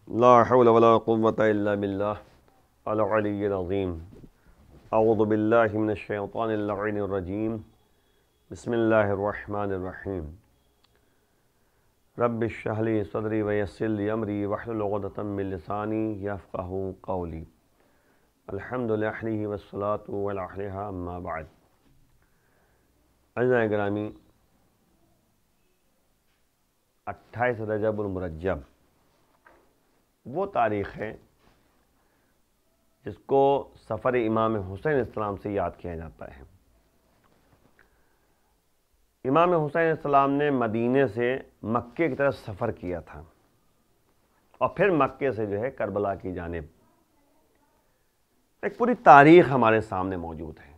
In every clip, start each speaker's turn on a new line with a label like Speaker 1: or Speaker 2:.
Speaker 1: لا حول ولا قوة إلا بالله العلي العظيم اعوذ باللہ من الشیطان اللعین الرجیم بسم اللہ الرحمن الرحیم رب اشرح لی صدری ویسر لی امری واحلل عقدۃ من لسانی یفقہوا قولی الحمد للہ والصلاۃ والسلام اما بعد۔ عزیزان گرامی، 28 رجب المرجب وہ تاریخ ہے جس کو سفر امام حسین السلام سے یاد کیا جاتا ہے۔ امام حسین السلام نے مدینے سے مکے کی طرف سفر کیا تھا اور پھر مکے سے کربلا کی جانب۔ ایک پوری تاریخ ہمارے سامنے موجود ہے۔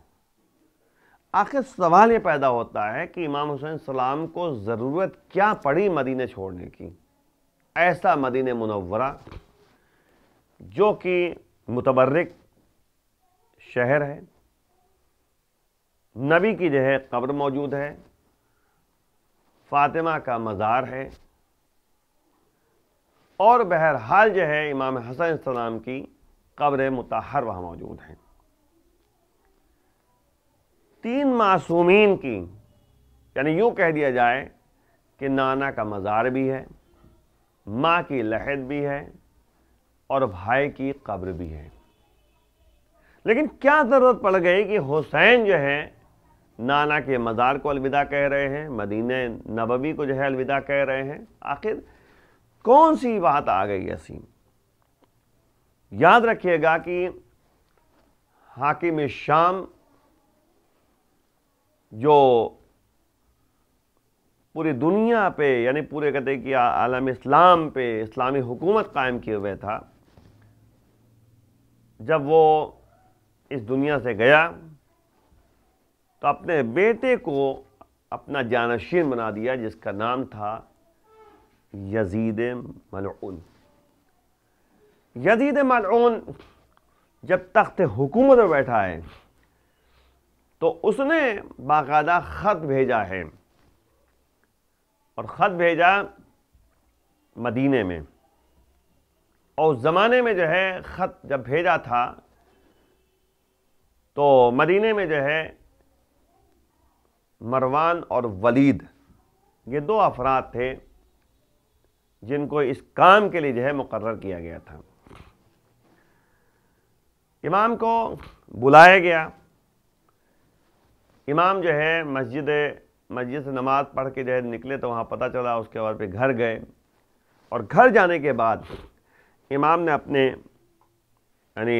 Speaker 1: آخر سوال یہ پیدا ہوتا ہے کہ امام حسین السلام کو ضرورت کیا پڑی مدینے چھوڑنے کی؟ ایسا مدینہ منورہ جو کہ متبرک شہر ہے، نبی کی قبر موجود ہے، فاطمہ کا مزار ہے، اور بہرحال امام حسن السلام کی قبر مطہر وہاں موجود ہے۔ 3 معصومین کی، یعنی یوں کہہ دیا جائے کہ نانا کا مزار بھی ہے، ماں کی لحد بھی ہے، اور بھائی کی قبر بھی ہے۔ لیکن کیا ضرورت پڑ گئی کہ حسین نانا کے مزار کو الوداع کہہ رہے ہیں، مدینہ نبوی کو الوداع کہہ رہے ہیں؟ آخر کون سی بات آ گئی ایسی؟ یاد رکھیے گا کہ حاکم شام جو پوری دنیا پہ، یعنی پورے کہتے ہیں کہ عالم اسلام پہ اسلامی حکومت قائم کیے ہوئے تھا، جب وہ اس دنیا سے گیا تو اپنے بیٹے کو اپنا جانشین بنا دیا، جس کا نام تھا یزید ملعون۔ یزید ملعون جب تخت حکومت میں بیٹھا ہے تو اس نے باقاعدہ خط بھیجا ہے، اور خط بھیجا مدینے میں۔ اور اس زمانے میں خط جب بھیجا تھا تو مدینے میں مروان اور ولید، یہ 2 افراد تھے جن کو اس کام کے لیے مقرر کیا گیا تھا۔ امام کو بلایا گیا۔ امام مسجد سے نماز پڑھ کے نکلے تو وہاں پتہ چلا، اس کے بعد پہ گھر گئے، اور گھر جانے کے بعد امام نے اپنے یعنی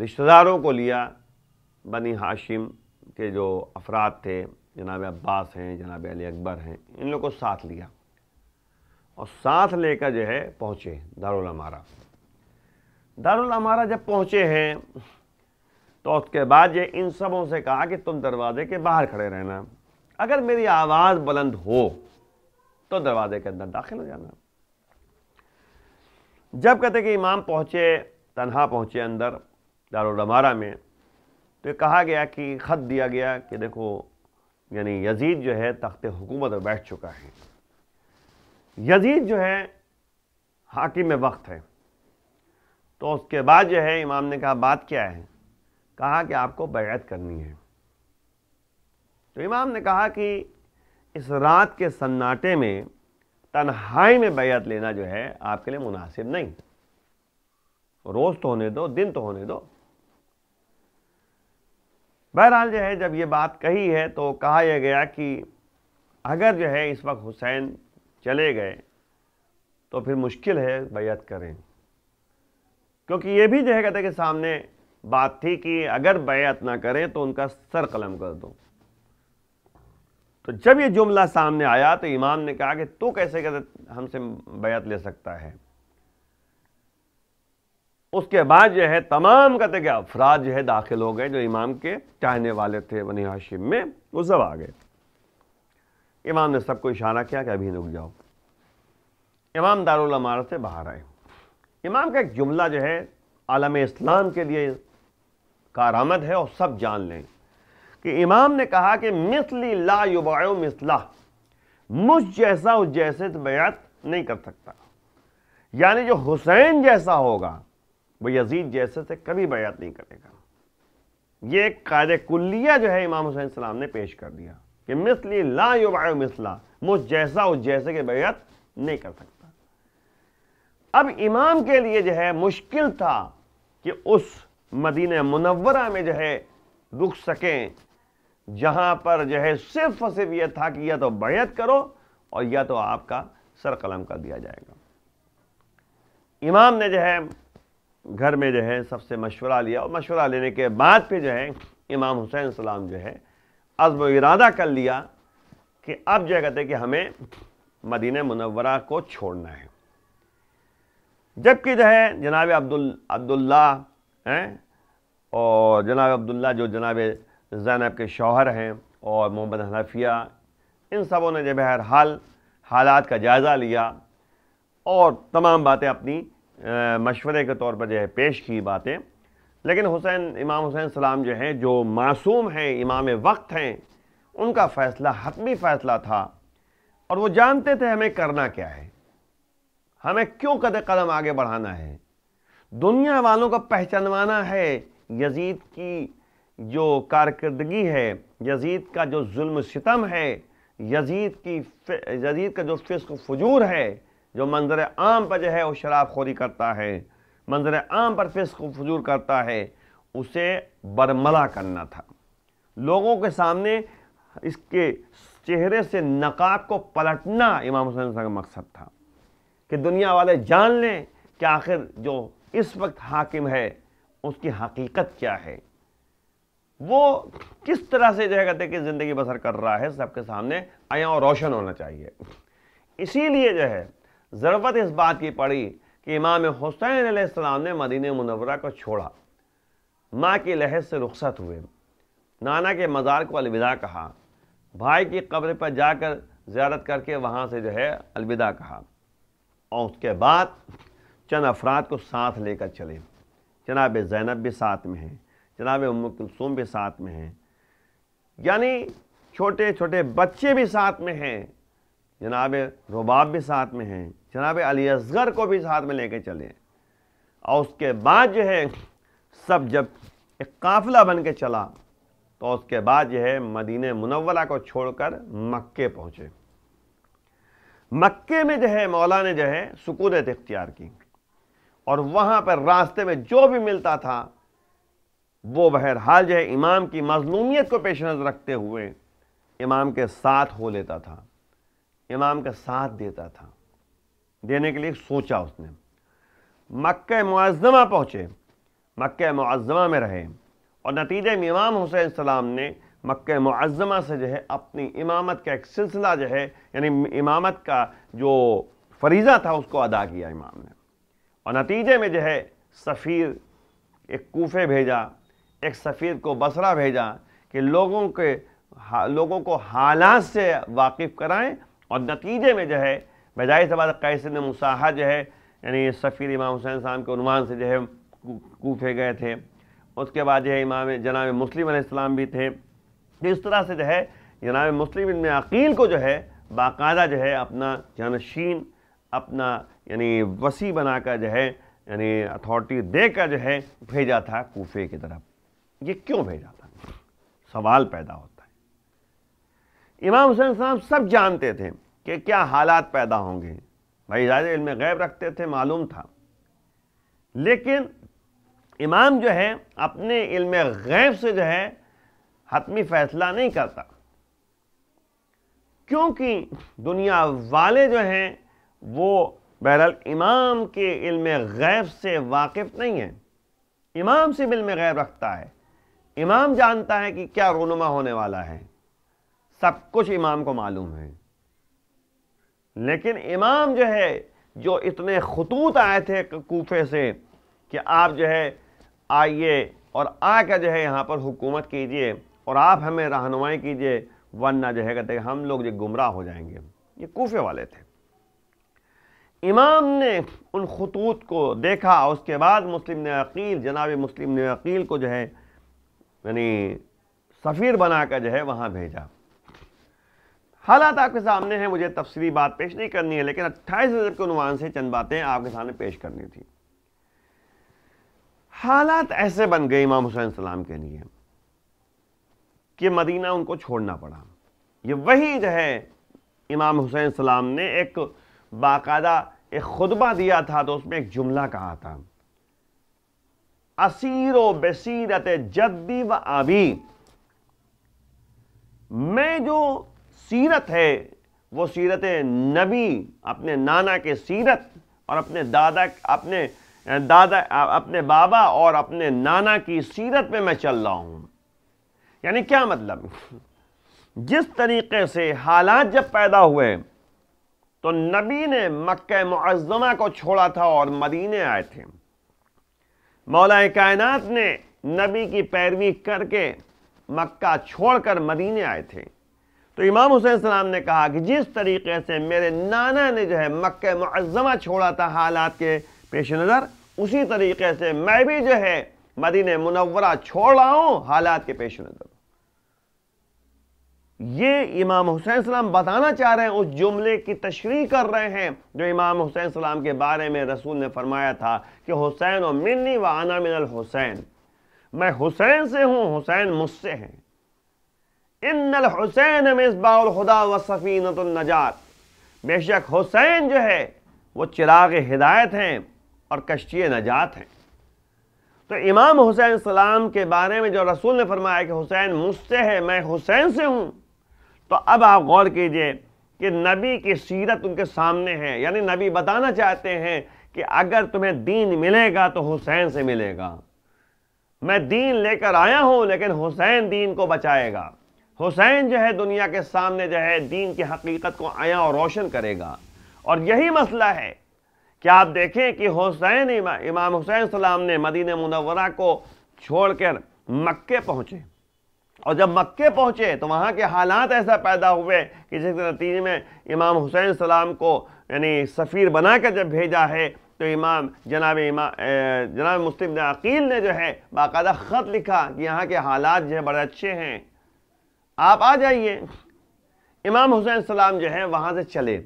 Speaker 1: رشتہ داروں کو لیا، بنی ہاشم کے جو افراد تھے، جناب عباس ہیں، جناب علی اکبر ہیں، ان لوگوں کو ساتھ لیا اور ساتھ لے کر پہنچے دارالامارہ۔ دارالامارہ جب پہنچے ہیں تو اس کے بعد ان سبوں سے کہا کہ تم دروازے کے باہر کھڑے رہنا، اگر میری آواز بلند ہو تو دروازے کے اندر داخل ہو جانا۔ جب کہتے کہ امام پہنچے، تنہا پہنچے اندر دارالامارہ میں، تو یہ کہا گیا کہ خط دیا گیا کہ دیکھو یعنی یزید تخت حکومت پر بیٹھ چکا ہے۔ یزید حاکم وقت ہے۔ تو اس کے بعد امام نے کہا بات کیا ہے؟ کہا کہ آپ کو بیعت کرنی ہے۔ تو امام نے کہا کہ اس رات کے سناٹے میں تنہائی میں بیعت لینا آپ کے لیے مناسب نہیں، روز تو ہونے دو، دن تو ہونے دو۔ بہرحال جب یہ بات کہی ہے تو کہا یہ گیا کہ اگر اس وقت حسین چلے گئے تو پھر مشکل ہے بیعت کریں، کیونکہ یہ بھی کہتے کہ سامنے بات تھی کہ اگر بیعت نہ کریں تو ان کا سر قلم کر دو۔ تو جب یہ جملہ سامنے آیا تو امام نے کہا کہ تو کیسے ہم سے بیعت لے سکتا ہے؟ اس کے بعد تمام کہتے کہ افراد داخل ہو گئے جو امام کے چاہنے والے تھے بنی ہاشم میں، وہ سب آ گئے۔ امام نے سب کو اشارہ کیا کہ ابھی رک جاؤ۔ امام دارالامارہ سے باہر آئے۔ امام کا ایک جملہ عالم اسلام کے لیے کارآمد ہے اور سب جان لیں کہ امام نے کہا کہ مثلی لا یباع مثلہ، مجھ جیسا اس جیسے بیعت نہیں کر سکتا۔ یعنی جو حسین جیسا ہوگا وہ یزید جیسے سے کبھی بیعت نہیں کرے گا۔ یہ ایک قاعدہ کلیہ جو ہے امام حسین السلام نے پیش کر دیا کہ مثلی لا یباع مثلا، مجھ جیسا اس جیسے کے بیعت نہیں کر سکتا۔ اب امام کے لیے جو ہے مشکل تھا کہ اس مدینہ منورہ میں جو ہے رک سکیں جہاں پر جو ہے صرف اور صرف یہ تھا کہ یا تو بیعت کرو اور یا تو آپ کا سر قلم کر دیا جائے گا۔ امام نے جو ہے گھر میں جو ہے سب سے مشورہ لیا، اور مشورہ لینے کے بعد پھر جو ہے امام حسین السلام جو ہے عزم و ارادہ کر لیا کہ اب جو کہتے ہیں کہ ہمیں مدینہ منورہ کو چھوڑنا ہے۔ جبکہ جو ہے جناب عبداللہ ہیں اور جناب عبداللہ جو جناب زینب کے شوہر ہیں اور محمد حنفیہ، ان سبوں نے جو بہرحال حالات کا جائزہ لیا اور تمام باتیں اپنی مشورے کے طور پر جو ہے پیش کی باتیں، لیکن امام حسین السلام جو ہیں جو معصوم ہیں، امام وقت ہیں، ان کا فیصلہ حتمی فیصلہ تھا اور وہ جانتے تھے ہمیں کرنا کیا ہے، ہمیں کیوں قدم آگے بڑھانا ہے، دنیا والوں کو پہچانوانا ہے یزید کی جو کارکردگی ہے، یزید کا جو ظلم و ستم ہے، یزید کا جو فسق و فجور ہے، جو منظر عام پر جو ہے وہ شراب خوری کرتا ہے، منظر عام پر فسق و فجور کرتا ہے، اسے برملا کرنا تھا۔ لوگوں کے سامنے اس کے چہرے سے نقاب کو پلٹنا امام حسین کا مقصد تھا کہ دنیا والے جان لیں کہ آخر جو اس وقت حاکم ہے اس کی حقیقت کیا ہے، وہ کس طرح سے جو ہے کہتے کہ زندگی بسر کر رہا ہے، سب کے سامنے عیاں اور روشن ہونا چاہیے۔ اسی لیے جو ہے ضرورت اس بات کی پڑی کہ امام حسین علیہ السلام نے مدینہ منورہ کو چھوڑا، ماں کی لحد سے رخصت ہوئے، نانا کے مزار کو الوداع کہا، بھائی کی قبر پر جا کر زیارت کر کے وہاں سے جو ہے الوداع کہا، اور اس کے بعد چند افراد کو ساتھ لے کر چلے۔ جناب زینب بھی ساتھ میں ہیں، جناب ام کلثوم بھی ساتھ میں ہیں، یعنی چھوٹے چھوٹے بچے بھی ساتھ میں ہیں، جناب رباب بھی ساتھ میں ہیں، جناب علی اصغر کو بھی ساتھ میں لے کے چلے، اور اس کے بعد جو ہے سب جب ایک قافلہ بن کے چلا تو اس کے بعد جو ہے مدینہ منورہ کو چھوڑ کر مکے پہنچے۔ مکے میں جو ہے مولا نے جو ہے سکونت اختیار کی، اور وہاں پر راستے میں جو بھی ملتا تھا وہ بہرحال جو ہے امام کی مظلومیت کو پیش نظر رکھتے ہوئے امام کے ساتھ ہو لیتا تھا، امام کا ساتھ دیتا تھا۔ دینے کے لیے سوچا اس نے، مکہ معظمہ پہنچے، مکہ معظمہ میں رہے، اور نتیجے میں امام حسین السلام نے مکہ معظمہ سے جو ہے اپنی امامت کا ایک سلسلہ جو ہے یعنی امامت کا جو فریضہ تھا اس کو ادا کیا امام نے، اور نتیجے میں جو ہے سفیر ایک کوفے بھیجا، ایک سفیر کو بصرہ بھیجا کہ لوگوں کو حالات سے واقف کرائیں، اور نتیجے میں جو ہے بجائے سے بعد قیس بن مصاحہ جو ہے یعنی سفیر امام حسین السلام کے عنوان سے جو ہے کوفے گئے تھے، اس کے بعد جو ہے جناب مسلم علیہ السلام بھی تھے۔ اس طرح سے جو ہے جناب مسلم بن عقیل کو جو ہے باقاعدہ جو ہے اپنا جانشین، اپنا یعنی وسیع بنا کر جو ہے یعنی اتھارٹی دے کر جو ہے بھیجا تھا کوفے کی طرف۔ یہ کیوں بھیجا تھا؟ سوال پیدا ہوتا ہے۔ امام حسین السلام سب جانتے تھے کہ کیا حالات پیدا ہوں گے، بھائی زیادہ علم غیب رکھتے تھے، معلوم تھا، لیکن امام جو ہے اپنے علم غیب سے جو ہے حتمی فیصلہ نہیں کرتا، کیونکہ دنیا والے جو ہیں وہ بہرحال امام کے علم غیب سے واقف نہیں ہیں۔ امام سے علم غیب رکھتا ہے، امام جانتا ہے کہ کیا رونما ہونے والا ہے، سب کچھ امام کو معلوم ہے، لیکن امام جو ہے جو اتنے خطوط آئے تھے کوفے سے کہ آپ جو ہے آئیے اور آ کر جو ہے یہاں پر حکومت کیجئے اور آپ ہمیں رہنمائی کیجئے، ورنہ جو ہے کہتے ہیں ہم لوگ جو گمراہ ہو جائیں گے۔ یہ کوفے والے تھے۔ امام نے ان خطوط کو دیکھا، اس کے بعد مسلم بن عقیل، جناب مسلم بن عقیل کو جو ہے یعنی سفیر بنا کر جو ہے وہاں بھیجا۔ حالات آپ کے سامنے ہیں، مجھے تفصیلی بات پیش نہیں کرنی ہے، لیکن 28 رجب کے عنوان سے چند باتیں آپ کے سامنے پیش کرنی تھی۔ حالات ایسے بن گئے امام حسین السلام کے لیے کہ مدینہ ان کو چھوڑنا پڑا۔ یہ وہی جو ہے امام حسین السلام نے ایک باقاعدہ ایک خطبہ دیا تھا، تو اس میں ایک جملہ کہا تھا، اسیر و بصیرت جدی و ابی، میں جو سیرت ہے وہ سیرت نبی، اپنے نانا کے سیرت اور اپنے بابا اور اپنے نانا کی سیرت میں میں چل رہا ہوں۔ یعنی کیا مطلب؟ جس طریقے سے حالات جب پیدا ہوئے تو نبی نے مکہ معظمہ کو چھوڑا تھا اور مدینے آئے تھے، مولا کائنات نے نبی کی پیروی کر کے مکہ چھوڑ کر مدینے آئے تھے، تو امام حسین السلام نے کہا کہ جس طریقے سے میرے نانا نے جو ہے مکہ معظمہ چھوڑا تھا حالات کے پیش نظر، اسی طریقے سے میں بھی جو ہے مدینہ منورہ چھوڑ رہا ہوں حالات کے پیش نظر۔ یہ امام حسین السلام بتانا چاہ رہے ہیں، اس جملے کی تشریح کر رہے ہیں جو امام حسین السلام کے بارے میں رسول نے فرمایا تھا کہ حسین و منی و انا من الحسین، میں حسین سے ہوں، حسین مجھ سے ہے۔ ان الحسین مصباح الہدی و سفینۃ النجات، بے شک حسین جو ہے وہ چراغ ہدایت ہیں اور کشتی نجات ہیں۔ تو امام حسین السلام کے بارے میں جو رسول نے فرمایا کہ حسین مجھ سے ہے، میں حسین سے ہوں، تو اب آپ غور کیجئے کہ نبی کی سیرت ان کے سامنے ہے، یعنی نبی بتانا چاہتے ہیں کہ اگر تمہیں دین ملے گا تو حسین سے ملے گا۔ میں دین لے کر آیا ہوں لیکن حسین دین کو بچائے گا، حسین جو ہے دنیا کے سامنے جو ہے دین کی حقیقت کو عیاں اور روشن کرے گا۔ اور یہی مسئلہ ہے کہ آپ دیکھیں کہ امام حسین السلام نے مدینہ منورہ کو چھوڑ کر مکے پہنچے، اور جب مکے پہنچے تو وہاں کے حالات ایسا پیدا ہوئے کہ جس کے نتیجے میں امام حسین السلام کو یعنی سفیر بنا کر جب بھیجا ہے تو جناب مسلم بن عقیل نے جو ہے باقاعدہ خط لکھا کہ یہاں کے حالات جو ہے بڑے اچھے ہیں، آپ آ جائیے۔ امام حسین السلام جو ہے وہاں سے چلے،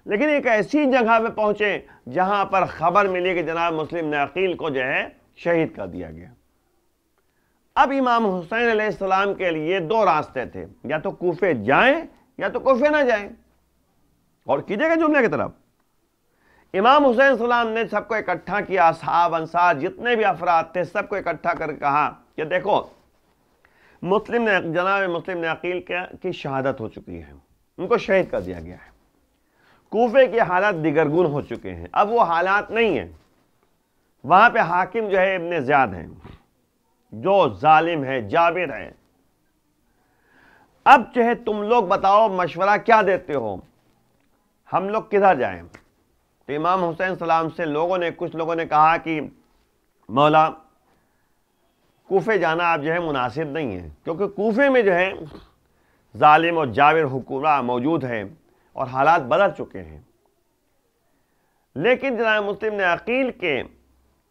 Speaker 1: لیکن ایک ایسی جگہ پہ پہنچے جہاں پر خبر ملی کہ جناب مسلم بن عقیل کو جو ہے شہید کر دیا گیا۔ اب امام حسین علیہ السلام کے لیے دو راستے تھے، یا تو کوفے جائیں یا تو کوفے نہ جائیں۔ اور کیجئے گا جملے کی طرف، امام حسین السلام نے سب کو اکٹھا کیا، اصحاب انصار جتنے بھی افراد تھے سب کو اکٹھا کر کہا کہ دیکھو جناب مسلم بن عقیل کی شہادت ہو چکی ہے، ان کو شہید کر دیا گیا ہے، کوفے کے حالات دیگرگون ہو چکے ہیں، اب وہ حالات نہیں ہیں، وہاں پہ حاکم جو ہے ابن زیاد ہیں جو ظالم ہے، جابر ہے۔ اب جو ہے تم لوگ بتاؤ مشورہ کیا دیتے ہو، ہم لوگ کدھر جائیں؟ تو امام حسین السلام سے کچھ لوگوں نے کہا کہ مولا کوفے جانا آپ جو ہے مناسب نہیں ہے، کیونکہ کوفے میں جو ہے ظالم اور جابر حکمراں موجود ہیں اور حالات بدل چکے ہیں۔ لیکن جناب مسلم بن عقیل کے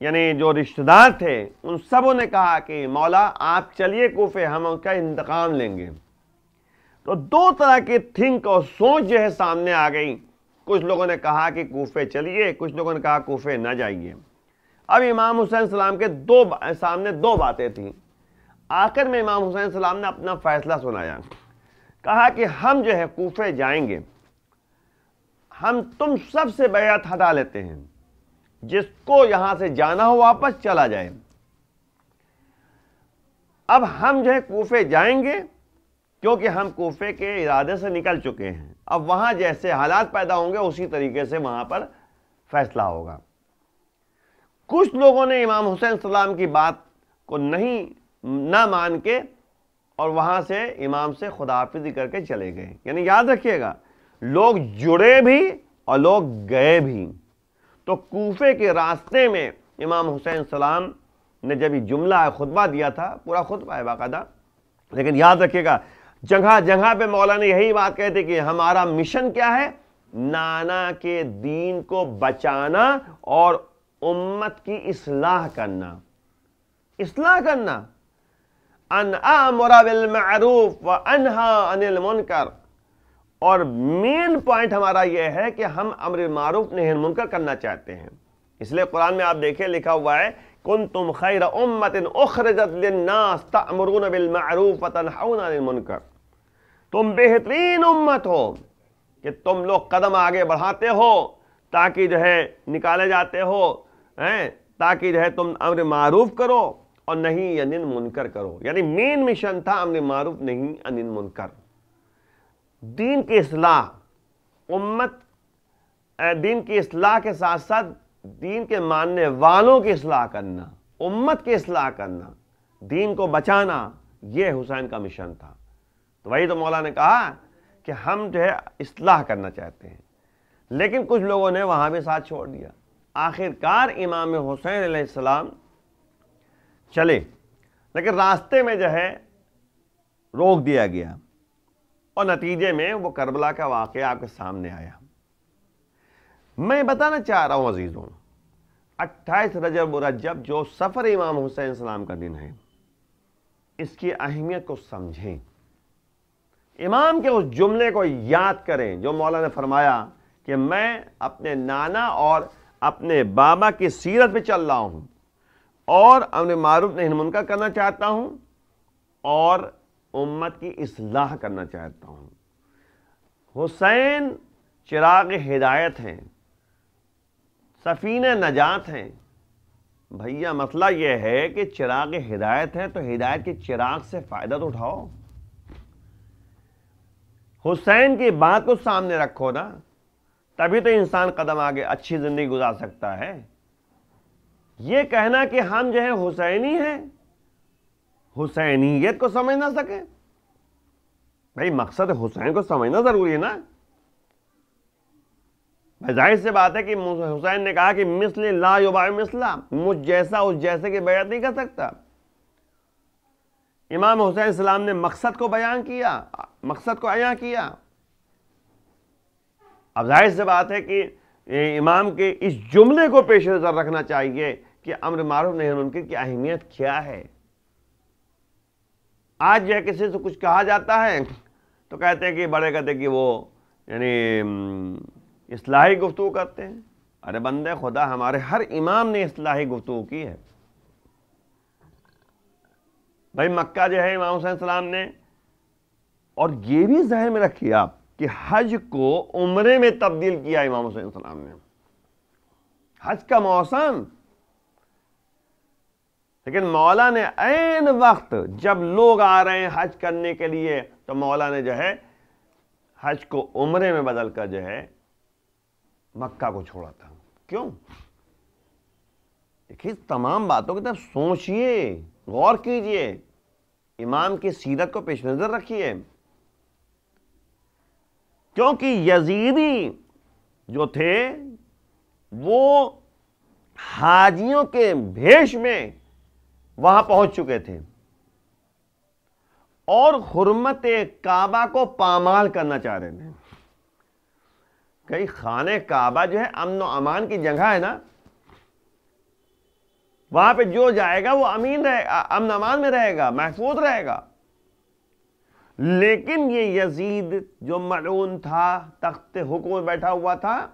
Speaker 1: یعنی جو رشتہ دار تھے ان سبوں نے کہا کہ مولا آپ چلیے کوفے، ہم ان کا انتقام لیں گے۔ تو دو طرح کی تھنک اور سوچ جو ہے سامنے آ گئی، کچھ لوگوں نے کہا کہ کوفے چلیے، کچھ لوگوں نے کہا کوفے نہ جائیے۔ اب امام حسین السلام کے سامنے دو باتیں تھیں۔ آخر میں امام حسین السلام نے اپنا فیصلہ سنایا، کہا کہ ہم جو ہے کوفے جائیں گے، ہم تم سب سے بیعت ہٹا لیتے ہیں، جس کو یہاں سے جانا ہو واپس چلا جائے۔ اب ہم جو ہے کوفے جائیں گے کیونکہ ہم کوفے کے ارادے سے نکل چکے ہیں، اب وہاں جیسے حالات پیدا ہوں گے اسی طریقے سے وہاں پر فیصلہ ہوگا۔ کچھ لوگوں نے امام حسین السلام کی بات کو نہ مان کے اور وہاں سے امام سے خداحافظی کر کے چلے گئے۔ یعنی یاد رکھیے گا، لوگ جڑے بھی اور لوگ گئے بھی۔ تو کوفے کے راستے میں امام حسین السلام نے جب یہ جملہ خطبہ دیا تھا، پورا خطبہ ہے باقاعدہ، لیکن یاد رکھیے گا جگہ جگہ پہ مولا نے یہی بات کہی تھی کہ ہمارا مشن کیا ہے، نانا کے دین کو بچانا اور امت کی اصلاح کرنا۔ ان اامر بالمعروف وانہا عن المنکر، اور مین پوائنٹ ہمارا یہ ہے کہ ہم امر معروف نہی عن منکر کرنا چاہتے ہیں. اس لیے قرآن میں آپ دیکھیں لکھا ہوا ہے کنتم خیر امت اخرجت للناس تأمرون بالمعروف وتنہون عن المنکر. تم بہترین امت ہو کہ تم لوگ قدم آگے بڑھاتے ہو تاکہ جو ہے نکالے جاتے ہو تاکہ جو ہے تم امر معروف کرو اور نہی عن المنکر کرو. یعنی مین مشن تھا امر معروف نہی عن المنکر. دین کی اصلاح دین کی اصلاح کے ساتھ ساتھ دین کے ماننے والوں کی اصلاح کرنا، امت کی اصلاح کرنا، دین کو بچانا، یہ حسین کا مشن تھا. تو وہی تو مولا نے کہا کہ ہم جو ہے اصلاح کرنا چاہتے ہیں، لیکن کچھ لوگوں نے وہاں بھی ساتھ چھوڑ دیا. آخر کار امام حسین علیہ السلام چلے، لیکن راستے میں جو ہے روک دیا گیا اور نتیجے میں وہ کربلا کا واقعہ آپ کے سامنے آیا. میں بتانا چاہ رہا ہوں عزیزوں، 28 رجب مرجب جو سفر امام حسین السلام کا دن ہے، اس کی اہمیت کو سمجھیں. امام کے اس جملے کو یاد کریں جو مولا نے فرمایا کہ میں اپنے نانا اور اپنے بابا کی سیرت پہ چل رہا ہوں اور امر معروف نہی عن منکر کرنا چاہتا ہوں اور امت کی اصلاح کرنا چاہتا ہوں. حسین چراغ ہدایت ہیں، سفینہ نجات ہیں. بھیا مسئلہ یہ ہے کہ چراغ ہدایت ہے تو ہدایت کے چراغ سے فائدہ تو اٹھاؤ. حسین کی بات کو سامنے رکھو نا، تبھی تو انسان قدم آگے اچھی زندگی گزار سکتا ہے. یہ کہنا کہ ہم جو ہے حسینی ہیں، حسینیت کو سمجھ نہ سکے. بھائی مقصد حسین کو سمجھنا ضروری ہے نا. بھائی ظاہر سے بات ہے کہ حسین نے کہا کہ مثل لا یباع مثلا، مجھ جیسا اس جیسے کی بیعت نہیں کر سکتا. امام حسین السلام نے مقصد کو بیان کیا، مقصد کو عیاں کیا. اب ظاہر سے بات ہے کہ امام کے اس جملے کو پیش نظر رکھنا چاہیے کہ امر معروف نہی عن منکر کی اہمیت کیا ہے. آج جو ہے کسی سے کچھ کہا جاتا ہے تو کہتے ہیں کہ بڑے کہتے ہیں کہ وہ یعنی اصلاحی گفتگو کرتے ہیں. ارے بندے خدا، ہمارے ہر امام نے اصلاحی گفتگو کی ہے. بھائی مکہ جو ہے امام حسین السلام نے، اور یہ بھی ذہن میں رکھیے آپ کہ حج کو عمرے میں تبدیل کیا امام حسین السلام نے. حج کا موسم، لیکن مولا نے عین وقت جب لوگ آ رہے ہیں حج کرنے کے لیے تو مولا نے جو ہے حج کو عمرے میں بدل کر جو ہے مکہ کو چھوڑا تھا. کیوں؟ دیکھیے تمام باتوں کی طرف سوچئے، غور کیجئے، امام کی سیرت کو پیش نظر رکھیے. کیونکہ یزیدی جو تھے وہ حاجیوں کے بھیش میں وہاں پہنچ چکے تھے اور حرمت کعبہ کو پامال کرنا چاہ رہے تھے. کئی خانہ کعبہ جو ہے امن و امان کی جگہ ہے نا، وہاں پہ جو جائے گا وہ امین رہے گا، امن امان میں رہے گا، محفوظ رہے گا. لیکن یہ یزید جو ملعون تھا، تخت حکم بیٹھا ہوا تھا،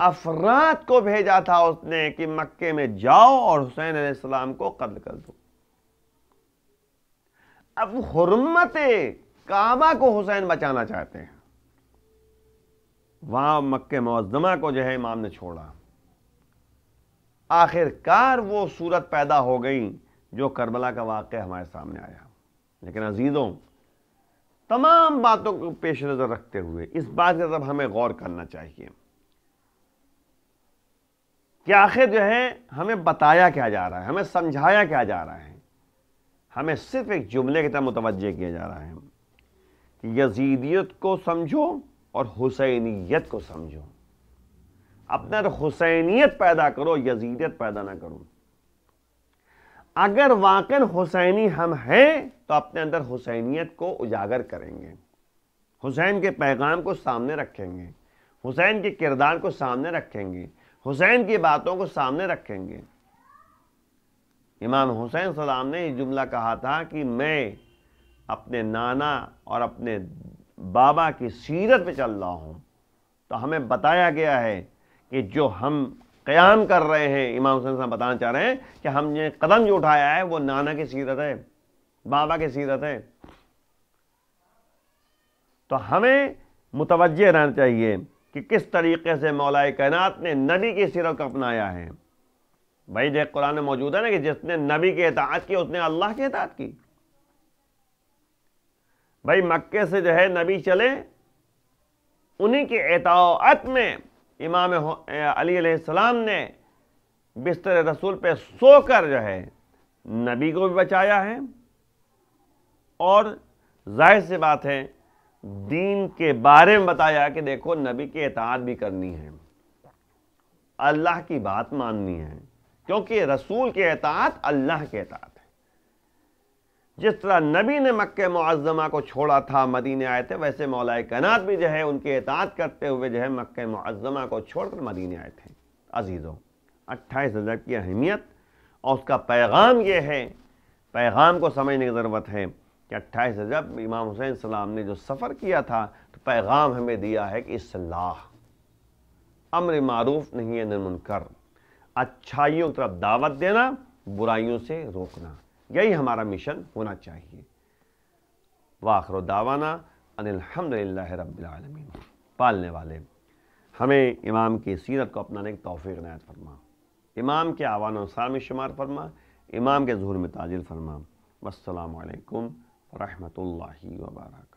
Speaker 1: افراد کو بھیجا تھا اس نے کہ مکے میں جاؤ اور حسین علیہ السلام کو قتل کر دو. اب حرمت کعبہ کو حسین بچانا چاہتے ہیں، وہاں مکہ معظمہ کو جو ہے امام نے چھوڑا. آخر کار وہ صورت پیدا ہو گئی جو کربلا کا واقعہ ہمارے سامنے آیا. لیکن عزیزوں، تمام باتوں کو پیش نظر رکھتے ہوئے اس بات کی طرف ہمیں غور کرنا چاہیے کہ آخر جو ہے ہمیں بتایا کیا جا رہا ہے، ہمیں سمجھایا کیا جا رہا ہے. ہمیں صرف ایک جملے کی طرف متوجہ کیا جا رہا ہے کہ یزیدیت کو سمجھو اور حسینیت کو سمجھو. اپنے اندر حسینیت پیدا کرو، یزیدیت پیدا نہ کرو. اگر واقعا حسینی ہم ہیں تو اپنے اندر حسینیت کو اجاگر کریں گے، حسین کے پیغام کو سامنے رکھیں گے، حسین کے کردار کو سامنے رکھیں گے، حسین کی باتوں کو سامنے رکھیں گے. امام حسین السلام نے یہ جملہ کہا تھا کہ میں اپنے نانا اور اپنے بابا کی سیرت پہ چل رہا ہوں تو ہمیں بتایا گیا ہے کہ جو ہم قیام کر رہے ہیں، امام حسین صاحب بتانا چاہ رہے ہیں کہ ہم نے قدم جو اٹھایا ہے وہ نانا کی سیرت ہے، بابا کی سیرت ہے. تو ہمیں متوجہ رہنا چاہیے کہ کس طریقے سے مولا کائنات نے نبی کی سیرت کو اپنایا ہے. بھائی دیکھ قرآن میں موجود ہے نا کہ جس نے نبی کی اطاعت کی اس نے اللہ کی اطاعت کی. بھائی مکے سے جو ہے نبی چلے، انہی کی اطاعت میں امام علی علیہ السلام نے بستر رسول پہ سو کر جو ہے نبی کو بھی بچایا ہے، اور ظاہر سی بات ہے دین کے بارے میں بتایا کہ دیکھو نبی کی اطاعت بھی کرنی ہے، اللہ کی بات ماننی ہے، کیونکہ رسول کی اطاعت اللہ کی اطاعت ہے. جس طرح نبی نے مکہ معظمہ کو چھوڑا تھا مدینے آئے تھے، ویسے مولا کائنات بھی جو ہے ان کی اطاعت کرتے ہوئے جو ہے مکہ معظمہ کو چھوڑ کر مدینے آئے تھے. عزیزوں، 28 رجب کی اہمیت اور اس کا پیغام یہ ہے، پیغام کو سمجھنے کی ضرورت ہے کہ 28 رجب امام حسین السلام نے جو سفر کیا تھا تو پیغام ہمیں دیا ہے کہ اصلاح، امر معروف نہی عن المنکر، اچھائیوں کی طرف دعوت دینا، برائیوں سے روکنا، یہی ہمارا مشن ہونا چاہیے. وآخر دعوانا ان الحمدللہ رب العالمین. پالنے والے ہمیں امام کی سیرت کو اپنانے کی توفیق عنایت فرما، امام کے اعوان و انصار میں شمار فرما، امام کے ظہور میں تعجیل فرما. والسلام علیکم ورحمۃ اللہ وبرکاتہ.